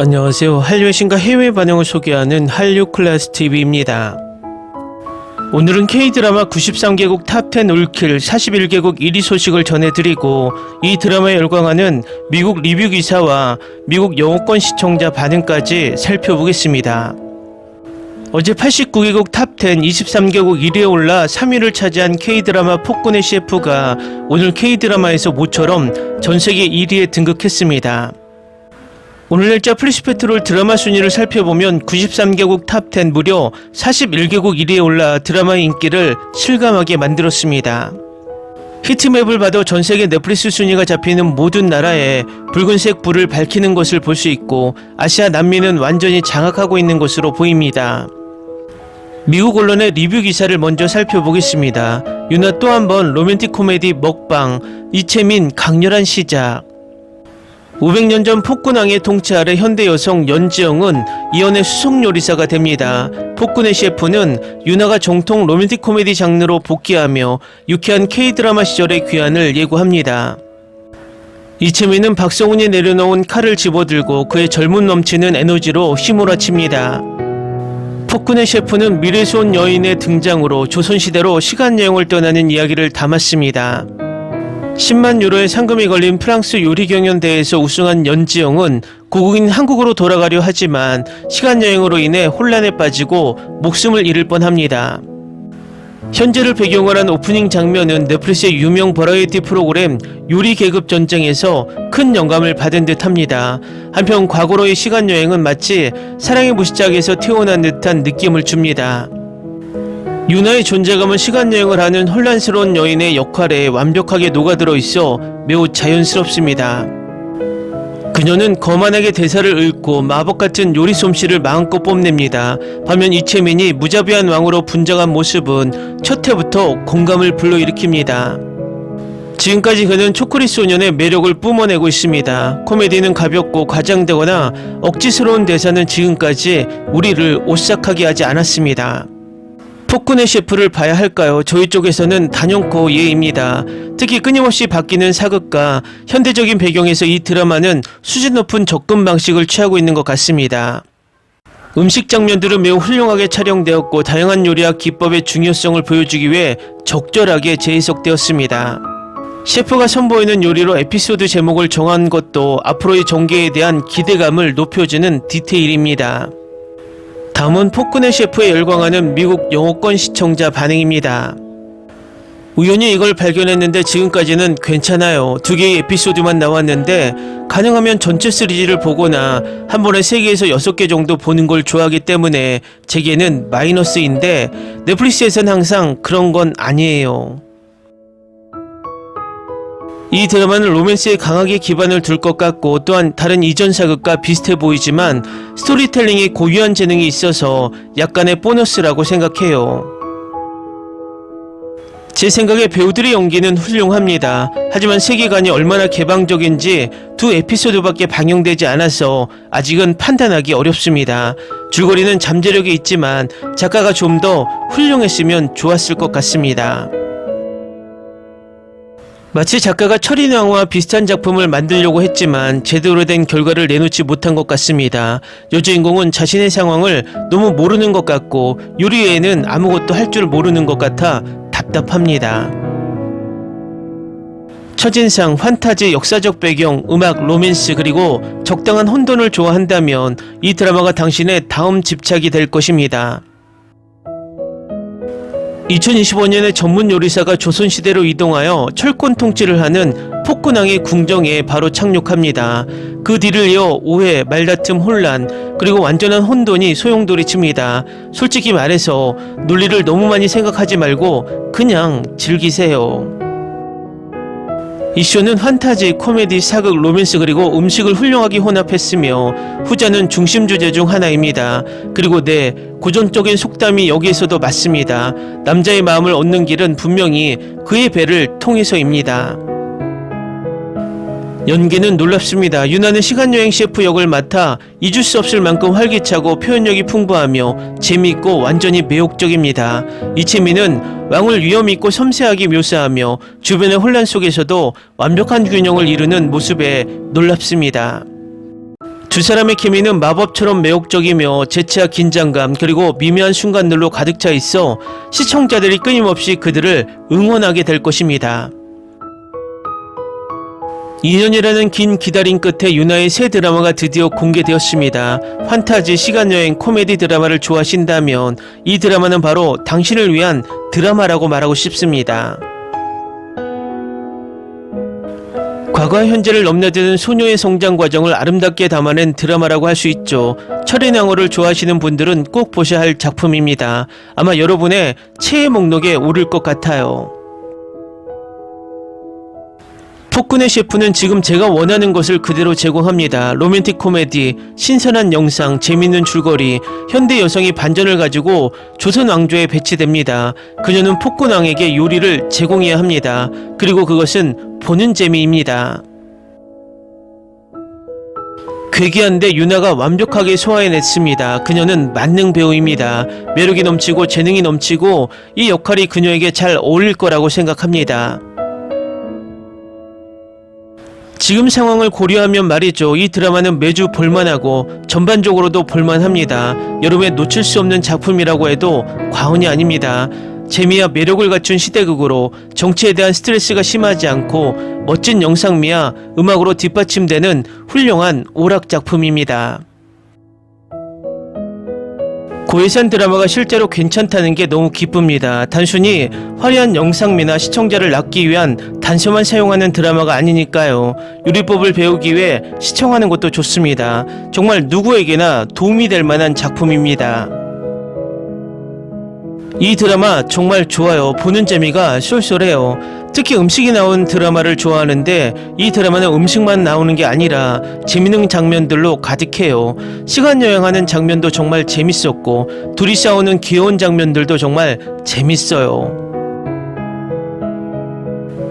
안녕하세요. 한류의 신과 해외 반응을 소개하는 한류 클래스 TV입니다. 오늘은 K-드라마 93개국 탑10 올킬 41개국 1위 소식을 전해드리고 이 드라마에 열광하는 미국 리뷰 기사와 미국 영어권 시청자 반응까지 살펴보겠습니다. 어제 89개국 탑10 23개국 1위에 올라 3위를 차지한 K-드라마 폭군의 셰프가 오늘 K-드라마에서 모처럼 전세계 1위에 등극했습니다. 오늘 날짜 플리시페트롤 드라마 순위를 살펴보면 93개국 탑10 무려 41개국 1위에 올라 드라마의 인기를 실감하게 만들었습니다. 히트맵을 봐도 전세계 넷플릭스 순위가 잡히는 모든 나라에 붉은색 불을 밝히는 것을 볼 수 있고 아시아 남미는 완전히 장악하고 있는 것으로 보입니다. 미국 언론의 리뷰 기사를 먼저 살펴보겠습니다. 유나 또 한 번 로맨틱 코미디 먹방, 이채민 강렬한 시작. 500년 전 폭군왕의 통치 아래 현대 여성 연지영은 이연의 수석 요리사가 됩니다. 폭군의 셰프는 유나가 정통 로맨틱 코미디 장르로 복귀하며 유쾌한 K-드라마 시절의 귀환을 예고합니다. 이채민은 박성훈이 내려놓은 칼을 집어들고 그의 젊음 넘치는 에너지로 휘몰아칩니다. 폭군의 셰프는 미래수원 여인의 등장으로 조선시대로 시간여행을 떠나는 이야기를 담았습니다. 10만 유로의 상금이 걸린 프랑스 요리 경연대회에서 우승한 연지영은 고국인 한국으로 돌아가려 하지만 시간여행으로 인해 혼란에 빠지고 목숨을 잃을 뻔합니다. 현재를 배경으로 한 오프닝 장면은 넷플릭스의 유명 버라이어티 프로그램 요리 계급 전쟁에서 큰 영감을 받은 듯합니다. 한편 과거로의 시간여행은 마치 사랑의 무시작에서 태어난 듯한 느낌을 줍니다. 유나의 존재감은 시간여행을 하는 혼란스러운 여인의 역할에 완벽하게 녹아들어 있어 매우 자연스럽습니다. 그녀는 거만하게 대사를 읊고 마법 같은 요리 솜씨를 마음껏 뽐냅니다. 반면 이채민이 무자비한 왕으로 분장한 모습은 첫 해부터 공감을 불러일으킵니다. 지금까지 그는 초콜릿 소년의 매력을 뿜어내고 있습니다. 코미디는 가볍고 과장되거나 억지스러운 대사는 지금까지 우리를 오싹하게 하지 않았습니다. 폭군의 셰프를 봐야 할까요? 저희 쪽에서는 단연코 예입니다. 특히 끊임없이 바뀌는 사극과 현대적인 배경에서 이 드라마는 수준 높은 접근 방식을 취하고 있는 것 같습니다. 음식 장면들은 매우 훌륭하게 촬영되었고 다양한 요리와 기법의 중요성을 보여주기 위해 적절하게 재해석되었습니다. 셰프가 선보이는 요리로 에피소드 제목을 정한 것도 앞으로의 전개에 대한 기대감을 높여주는 디테일입니다. 다음은 폭군의 셰프에 열광하는 미국 영어권 시청자 반응입니다. 우연히 이걸 발견했는데 지금까지는 괜찮아요. 2개의 에피소드만 나왔는데 가능하면 전체 시리즈를 보거나 한 번에 3개에서 6개 정도 보는 걸 좋아하기 때문에 제게는 마이너스인데 넷플릭스에선 항상 그런 건 아니에요. 이 드라마는 로맨스에 강하게 기반을 둘 것 같고 또한 다른 이전 사극과 비슷해 보이지만 스토리텔링에 고유한 재능이 있어서 약간의 보너스라고 생각해요. 제 생각에 배우들의 연기는 훌륭합니다. 하지만 세계관이 얼마나 개방적인지 2 에피소드밖에 방영되지 않아서 아직은 판단하기 어렵습니다. 줄거리는 잠재력이 있지만 작가가 좀 더 훌륭했으면 좋았을 것 같습니다. 마치 작가가 철인의 왕후와 비슷한 작품을 만들려고 했지만 제대로 된 결과를 내놓지 못한 것 같습니다. 여주인공은 자신의 상황을 너무 모르는 것 같고 요리 외에는 아무것도 할 줄 모르는 것 같아 답답합니다. 첫인상, 환타지, 역사적 배경, 음악, 로맨스 그리고 적당한 혼돈을 좋아한다면 이 드라마가 당신의 다음 집착이 될 것입니다. 2025년에 전문 요리사가 조선시대로 이동하여 철권 통치를 하는 폭군왕의 궁정에 바로 착륙합니다. 그 뒤를 이어 오해, 말다툼, 혼란, 그리고 완전한 혼돈이 소용돌이칩니다. 솔직히 말해서 논리를 너무 많이 생각하지 말고 그냥 즐기세요. 이 쇼는 판타지, 코미디, 사극, 로맨스 그리고 음식을 훌륭하게 혼합했으며 후자는 중심 주제 중 하나입니다. 그리고 고전적인 속담이 여기에서도 맞습니다. 남자의 마음을 얻는 길은 분명히 그의 배를 통해서입니다. 연기는 놀랍습니다. 유나는 시간여행 셰프 역을 맡아 잊을 수 없을 만큼 활기차고 표현력이 풍부하며 재미있고 완전히 매혹적입니다. 이채민은 왕을 위험있고 섬세하게 묘사하며 주변의 혼란 속에서도 완벽한 균형을 이루는 모습에 놀랍습니다. 두 사람의 케미는 마법처럼 매혹적이며 재치와 긴장감 그리고 미묘한 순간들로 가득 차 있어 시청자들이 끊임없이 그들을 응원하게 될 것입니다. 2년이라는 긴 기다림 끝에 유나의 새 드라마가 드디어 공개되었습니다. 판타지, 시간여행, 코미디 드라마를 좋아하신다면 이 드라마는 바로 당신을 위한 드라마라고 말하고 싶습니다. 과거와 현재를 넘나드는 소녀의 성장 과정을 아름답게 담아낸 드라마라고 할 수 있죠. 철인왕후를 좋아하시는 분들은 꼭 보셔야 할 작품입니다. 아마 여러분의 최애 목록에 오를 것 같아요. 폭군의 셰프는 지금 제가 원하는 것을 그대로 제공합니다. 로맨틱 코미디, 신선한 영상, 재밌는 줄거리, 현대 여성이 반전을 가지고 조선 왕조에 배치됩니다. 그녀는 폭군왕에게 요리를 제공해야 합니다. 그리고 그것은 보는 재미입니다. 괴기한데 유나가 완벽하게 소화해냈습니다. 그녀는 만능 배우입니다. 매력이 넘치고 재능이 넘치고 이 역할이 그녀에게 잘 어울릴 거라고 생각합니다. 지금 상황을 고려하면 말이죠. 이 드라마는 매주 볼만하고 전반적으로도 볼만합니다. 여름에 놓칠 수 없는 작품이라고 해도 과언이 아닙니다. 재미와 매력을 갖춘 시대극으로 정치에 대한 스트레스가 심하지 않고 멋진 영상미와 음악으로 뒷받침되는 훌륭한 오락 작품입니다. 고예산 드라마가 실제로 괜찮다는 게 너무 기쁩니다. 단순히 화려한 영상미나 시청자를 낳기 위한 단서만 사용하는 드라마가 아니니까요. 요리법을 배우기 위해 시청하는 것도 좋습니다. 정말 누구에게나 도움이 될 만한 작품입니다. 이 드라마 정말 좋아요. 보는 재미가 쏠쏠해요. 특히 음식이 나온 드라마를 좋아하는데 이 드라마는 음식만 나오는 게 아니라 재밌는 장면들로 가득해요. 시간여행하는 장면도 정말 재밌었고 둘이 싸우는 귀여운 장면들도 정말 재밌어요.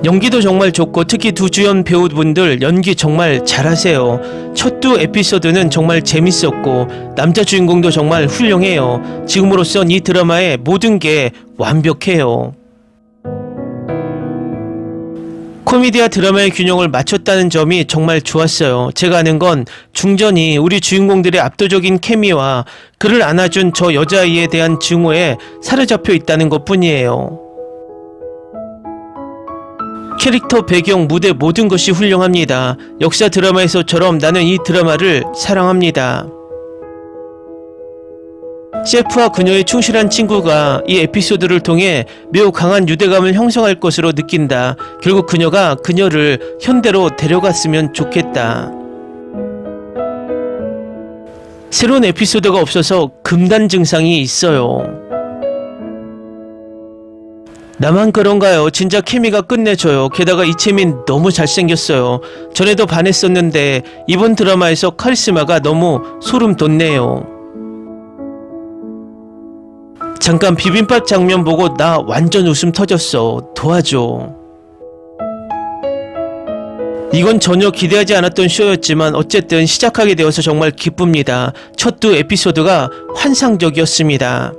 연기도 정말 좋고 특히 두 주연 배우분들 연기 정말 잘하세요. 첫 두 에피소드는 정말 재밌었고 남자 주인공도 정말 훌륭해요. 지금으로선 이 드라마의 모든 게 완벽해요. 코미디와 드라마의 균형을 맞췄다는 점이 정말 좋았어요. 제가 아는 건 중전이 우리 주인공들의 압도적인 케미와 그를 안아준 저 여자아이에 대한 증오에 사로잡혀 있다는 것 뿐이에요. 캐릭터, 배경, 무대 모든 것이 훌륭합니다. 역사 드라마에서처럼 나는 이 드라마를 사랑합니다. 셰프와 그녀의 충실한 친구가 이 에피소드를 통해 매우 강한 유대감을 형성할 것으로 느낀다. 결국 그녀가 그녀를 현대로 데려갔으면 좋겠다. 새로운 에피소드가 없어서 금단 증상이 있어요. 나만 그런가요? 진짜 케미가 끝내줘요. 게다가 이채민 너무 잘생겼어요. 전에도 반했었는데 이번 드라마에서 카리스마가 너무 소름 돋네요. 잠깐 비빔밥 장면 보고 나 완전 웃음 터졌어. 도와줘. 이건 전혀 기대하지 않았던 쇼였지만 어쨌든 시작하게 되어서 정말 기쁩니다. 첫 두 에피소드가 환상적이었습니다.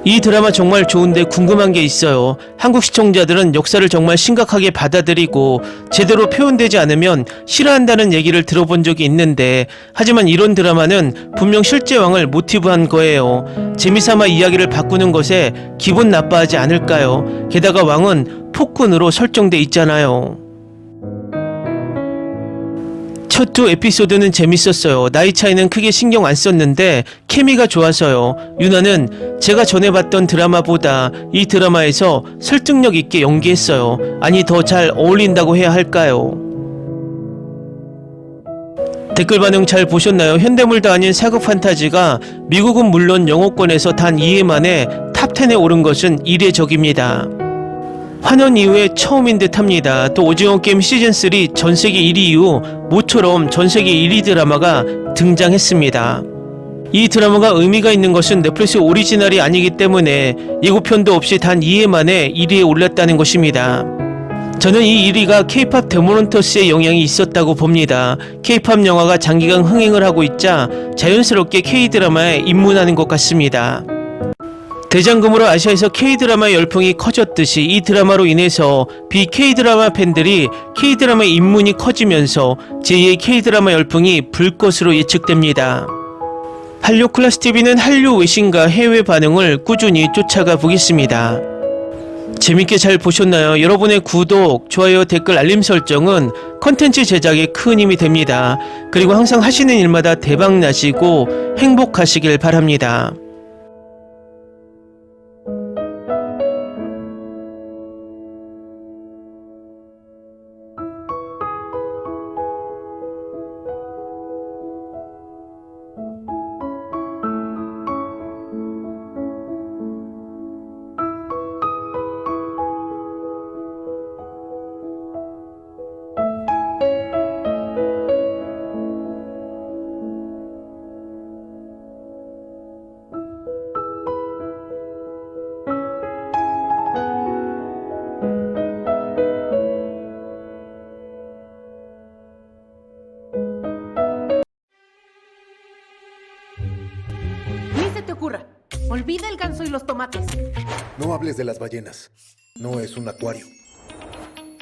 이 드라마 정말 좋은데 궁금한 게 있어요. 한국 시청자들은 역사를 정말 심각하게 받아들이고 제대로 표현되지 않으면 싫어한다는 얘기를 들어본 적이 있는데 하지만 이런 드라마는 분명 실제 왕을 모티브한 거예요. 재미삼아 이야기를 바꾸는 것에 기분 나빠하지 않을까요? 게다가 왕은 폭군으로 설정돼 있잖아요. 첫 두 에피소드는 재밌었어요. 나이 차이는 크게 신경 안 썼는데 케미가 좋아서요. 유나는 제가 전에 봤던 드라마보다 이 드라마에서 설득력 있게 연기했어요. 아니 더 잘 어울린다고 해야 할까요? 댓글 반응 잘 보셨나요? 현대물도 아닌 사극 판타지가 미국은 물론 영어권에서 단 2회 만에 탑10에 오른 것은 이례적입니다. 환원 이후에 처음인 듯 합니다. 또 오징어 게임 시즌3 전세계 1위 이후 모처럼 전세계 1위 드라마가 등장했습니다. 이 드라마가 의미가 있는 것은 넷플릭스 오리지널이 아니기 때문에 예고편도 없이 단 2회 만에 1위에 올랐다는 것입니다. 저는 이 1위가 K-POP 데모넌터스의 영향이 있었다고 봅니다. K-POP 영화가 장기간 흥행을 하고 있자 자연스럽게 K-드라마에 입문하는 것 같습니다. 대장금으로 아시아에서 K-드라마 열풍이 커졌듯이 이 드라마로 인해서 BK-드라마 팬들이 K-드라마 입문이 커지면서 제2의 K-드라마 열풍이 불 것으로 예측됩니다. 한류 클래스 TV는 한류 외신과 해외 반응을 꾸준히 쫓아가 보겠습니다. 재밌게 잘 보셨나요? 여러분의 구독, 좋아요, 댓글, 알림 설정은 컨텐츠 제작에 큰 힘이 됩니다. 그리고 항상 하시는 일마다 대박 나시고 행복하시길 바랍니다. Ni se te ocurra. Olvida el ganso y los tomates. No hables de las ballenas. No es un acuario.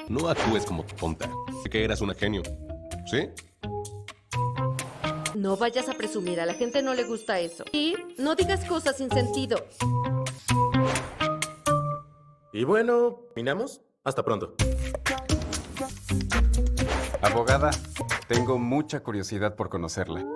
No actúes como tonta. Que eras una genio. ¿Sí? No vayas a presumir, a la gente no le gusta eso. Y no digas cosas sin sentido. Y bueno, ¿terminamos? Hasta pronto. Abogada, tengo mucha curiosidad por conocerla.